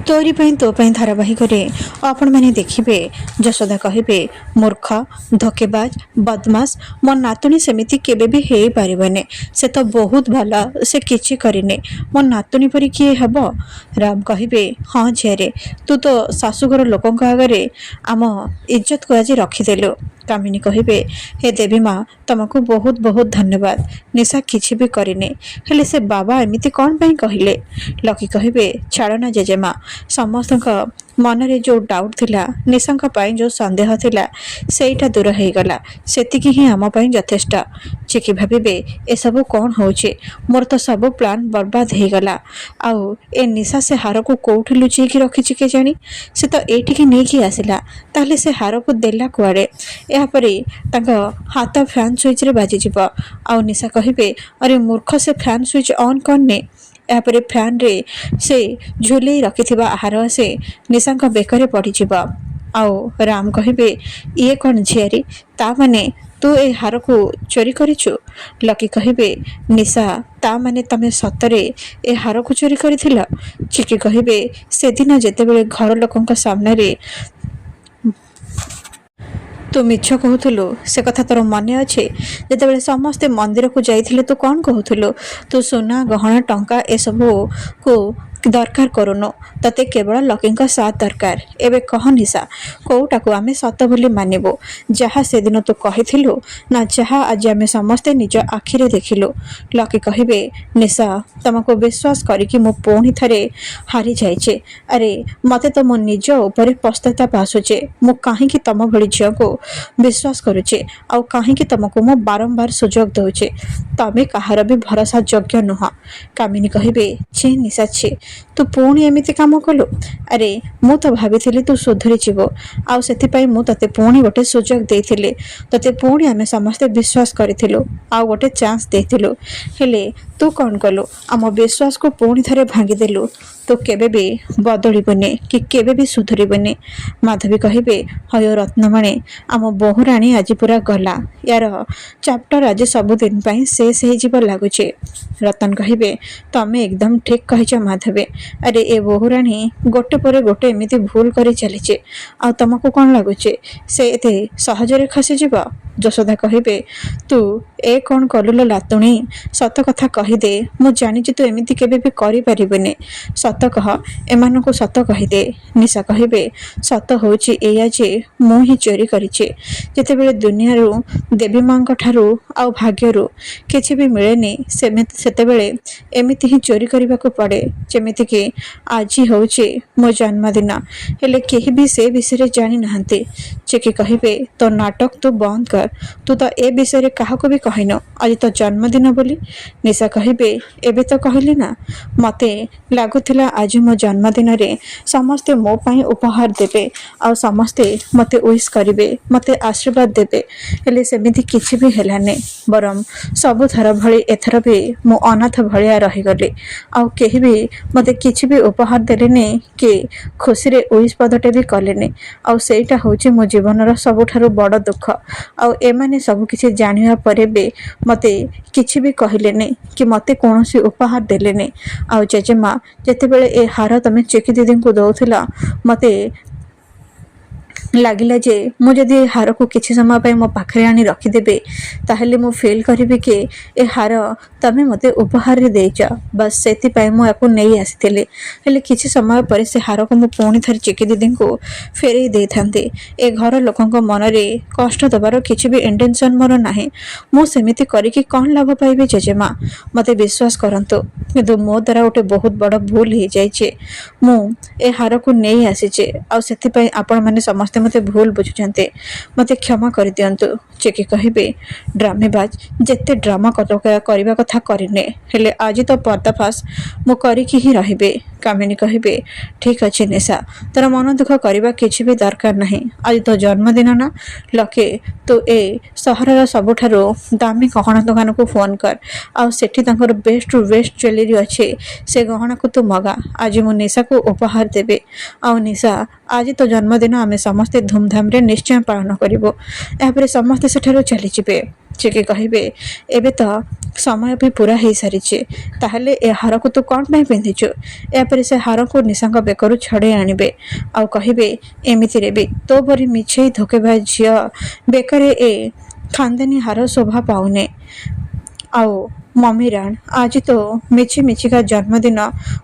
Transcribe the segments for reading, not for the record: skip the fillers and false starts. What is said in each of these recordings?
तोरी तो धारावाहिक आपण मैंने देखिए यशोदा कहे मूर्ख धोकेबाज बदमाश मो नातुणी सेमिति केबे भी हे पारिबने से तो बहुत भला से किछि करिने मो नातुणी परी किए हब। राम कहे हाँ झेरे तू तो शाशुघर लोक आगे आम इज्जत को आज रखिदेलु। कामिनी कहे हे देवी माँ तुमको बहुत बहुत धन्यवाद निशा किछि भी करिने हेले से बाबा एमिति कौन पई कहिले। लकी कहे छाड़ना जेजेमा समस्त मनरे जो डाउट थिला निशांक पाई जो संदेह थिला सेटा दूर हो गला सेतिकी ही आम पाई यथेष्ट। चिकी भाबिबे ए सब कौन होचे मोर तो सब प्लान बर्बाद हो गला आउ ए निशा से हार को कोठी लुचेई की रखिछि के जानी से तो एठिकी नै की आसिला ताहले से हार को देला कुआडे या परे तांका हाथ फैन स्विच रे बाजी जिवो आउ निशा कहिबे अरे मूर्ख से फैन स्विच ऑन करने यापर फैन रे से झुले रखिथिबा हार से निशांक बेकरे पड़ीजिब। आउ राम कहे ये कौन झियारी ता माने तू ए हार को चोरी करिछु। लकी कहे निशा ता माने तमे सतरे ए हार को चोरी करिथिल। चिकी कहे से दिन जेतेबेले घर लोकंक सामने रे तू मिछ कहूलु से कथा तोर मन अच्छे जितेबाला समस्ते मंदिर को जाइथिले तू कौन कहूलु तू सुना गहना टंका ए सब को दरकार करूनु तते केवल लकींक साथ दरकार। एबे कह निशा कोउटा को आमे सत बोली मानिबो जहा से दिन तू कहिथिलु ना जहा आज आमे समस्ते निज आखिरे देखिलु। लकी कहिबे निशा तुमको विश्वास करिकि मो पुणी थरे हारी जाइछे। अरे मते तो मो निज ऊपर पश्चाताप आसुचे मो काहेकि तम भली झियो को विश्वास करुचे आउ काहेकि तुमको मो बारंबार सुजोग दउचे तमे कहार भी भरोसा योग्य नुह। कामिनी कहिबे छे निशा छे तू पुणी एमिति काम कलु। अरे मु तो भाभी तू सुधरी जीव आउ सेथिपाई मु तते पुणी गोटे सुजोग देइथिले तते पुणी आमे समस्ते विश्वास करिथिलु आउ गोटे चांस देइथिलु हेले तू कौन कलु आम विश्वास को पुणी थरे भांगी देलु। तो केबे भी बदलिबने कि केबे भी सुधरिबने। माधवी कहिबे हयो रत्नमणि आम बहुराणी आज पूरा गला यार चैप्टर आज सबुदिन पाई शेष हो जीव लगुचे। रतन कहिबे तमे एकदम ठीक कहिछ माधवी। अरे ए बहुराणी गोटे पर गोटे एमिति भूल करी चलीचे आ तुमको कौन लगुचे से एते सहजरे खसी जीव। यशोदा कहिबे तू ए कौन कलुलो लातुणी सत कथा कहिदे मु जानिछि तू एमिति केबे भी करि परिबने सत कह एमानकु सत कहिदे। निशा कहिबे सत होछि एया जे मु ही चोरी करिछि जेतेबेले दुनियारू देवी मांक ठारू आउ भाग्यरू किछि भी मिलेनी सेतेबेले एमिति ही चोरी करबाकू पड़े जेमिति कि आज होछि मो जन्मदिन हेले केही भी से विषय जानि नाहंती। चिकी कहिबे तो नाटक तू बंद कर तू तो ए विषय काहाको भी कहिनो आज तो जन्मदिन बोली। निशा कहिबे एबे तो कहली ना मते लागुथिला आज मो जन्मदिन रे समस्ते मो पाई उपहार देबे आ समस्ते मते विश करिवे मते आशीर्वाद देबे हेले सेमिति किछि भी हेलाने बरम सब थर भली एथर भी मो अनाथ भलिया रही गली आ केही भी मते किछि भी उपहार देलेने कि खुशी रे विश पदटे भी कलेने आ सेटा होछि मो जीवनर सबुठारु बड़ दुख आ एमाने सब किछि जानिया परे बे मते किछि भी कहिलेने कि मते कोनोसी उपहार देलेने। आ जेजेमा जेतेबेले ए हार तमे चिकी दीदी को दउथिला मते लागिला जे मु जदि हार को किछि समय पे मो पाखरे आनी रखिदेबे ताहेले मु फील करिबे कि ए हार तमे मते उपहार रे देइछ बस सेति पय मु याको नेई आसिथिले हेले किछि समय पर से हार को मु पुणी थर चिकी दीदी को फेरे दे थांते। ए घर लोकन को मन रे कष्ट दबार किछि भी इंटेंशन मोर नाही मु सेमिति करी कि कोन लाभ पाइबे जेजेमा मते विश्वास करंतो किंतु मो द्वारा उटे बहुत बड़ भूल हो जाइछे मु ए हार को नेई आसीछे आ सेति पय आपण माने समस्त मते भूल बुझुचंते मते क्षमा कर दियंतु। चिकी कहिबे ड्रामेबाज जेते ड्रामा करबा कथा करिने हेले आज तो पर्दाफाश मु करिकि ही रहिबे। कामिनी कहिबे ठीक अछि निशा तोर मन दुख करबा किछि भी दरकार नाही आज तो जन्मदिन ना लके तो ए सहरर सबुठारो दामी गहना दुकान को फोन कर आ सेठी तांकर बेस्ट टू बेस्ट ज्वेलरी अच्छे से गहना को तू मगा आज मु निशा को उपहार देबे आ निशा आज तो जन्मदिन आमे समस्त ସମସ୍ତେ ଧୁମଧାମରେ ନିଶ୍ଚୟ ପାଳନ କରିବୁ। ଏହାପରେ ସମସ୍ତେ ସେଠାରୁ ଚାଲିଯିବେ। ଚିକି କହିବେ, ଏବେ ତ ସମୟ ବି ପୁରା ହେଇସାରିଛି, ତାହେଲେ ଏ ହାରକୁ ତୁ କ'ଣ ପାଇଁ ପିନ୍ଧିଛୁ? ଏହାପରେ ସେ ହାରକୁ ନିଶାଙ୍କ ବେକରୁ ଛଡ଼େଇ ଆଣିବେ ଆଉ କହିବେ, ଏମିତିରେ ବି ତୋ ପରି ମିଛେଇ ଧୋକେବାଜ ଝିଅ ବେକରେ ଏ ଖାନଦାନୀ ହାର ଶୋଭା ପାଉନି। ଆଉ ମମିରାଣ, ଆଜି ତ ମିଛି ମିଛିକା ଜନ୍ମଦିନ,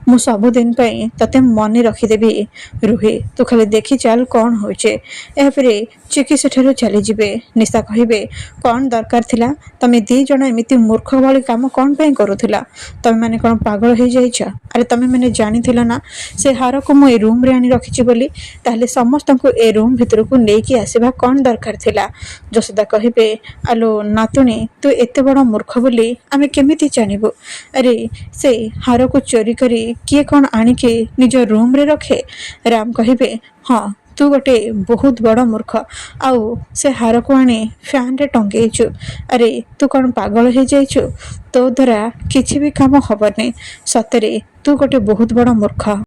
ମୁଁ ସବୁଦିନ ପାଇଁ ତତେ ମନେ ରଖିଦେବି ରୁହି, ତୁ ଖାଲି ଦେଖି ଚାଲ କ'ଣ ହେଉଛି। ଏହାପରେ ଚିକି ସେଠାରୁ ଚାଲିଯିବେ। ନିଶା କହିବେ, କ'ଣ ଦରକାର ଥିଲା? ତମେ ଦି ଜଣ ଏମିତି ମୂର୍ଖ ଭଳି କାମ କ'ଣ ପାଇଁ କରୁଥିଲ? ତମେ ମାନେ କ'ଣ ପାଗଳ ହେଇଯାଇଛ? ଆରେ ତମେ ମାନେ ଜାଣିଥିଲ ନା ସେ ହାରକୁ ମୁଁ ଏ ରୁମ୍ରେ ଆଣି ରଖିଛି ବୋଲି? ତାହେଲେ ସମସ୍ତଙ୍କୁ ଏ ରୁମ୍ ଭିତରକୁ ନେଇକି ଆସିବା କ'ଣ ଦରକାର ଥିଲା? ଯଶୋଦା କହିବେ, ଆଲୋ ନାତୁଣୀ, ତୁ ଏତେ ବଡ଼ ମୂର୍ଖ ବୋଲି ଆମେ କେମିତି ଜାଣିବୁ? ଆରେ ସେ ହାରକୁ ଚୋରି କରି କିଏ କ'ଣ ଆଣିକି ନିଜ ରୁମ୍ରେ ରଖେ? ରାମ କହିବେ, ହଁ, ତୁ ଗୋଟେ ବହୁତ ବଡ଼ ମୂର୍ଖ। ଆଉ ସେ ହାରକୁ ଆଣି ଫ୍ୟାନ୍ରେ ଟଙ୍ଗେଇଛୁ। ଆରେ ତୁ କ'ଣ ପାଗଳ ହେଇଯାଇଛୁ? ତୋ ଦ୍ୱାରା କିଛି ବି କାମ ହବନି। ସତରେ ତୁ ଗୋଟେ ବହୁତ ବଡ଼ ମୂର୍ଖ।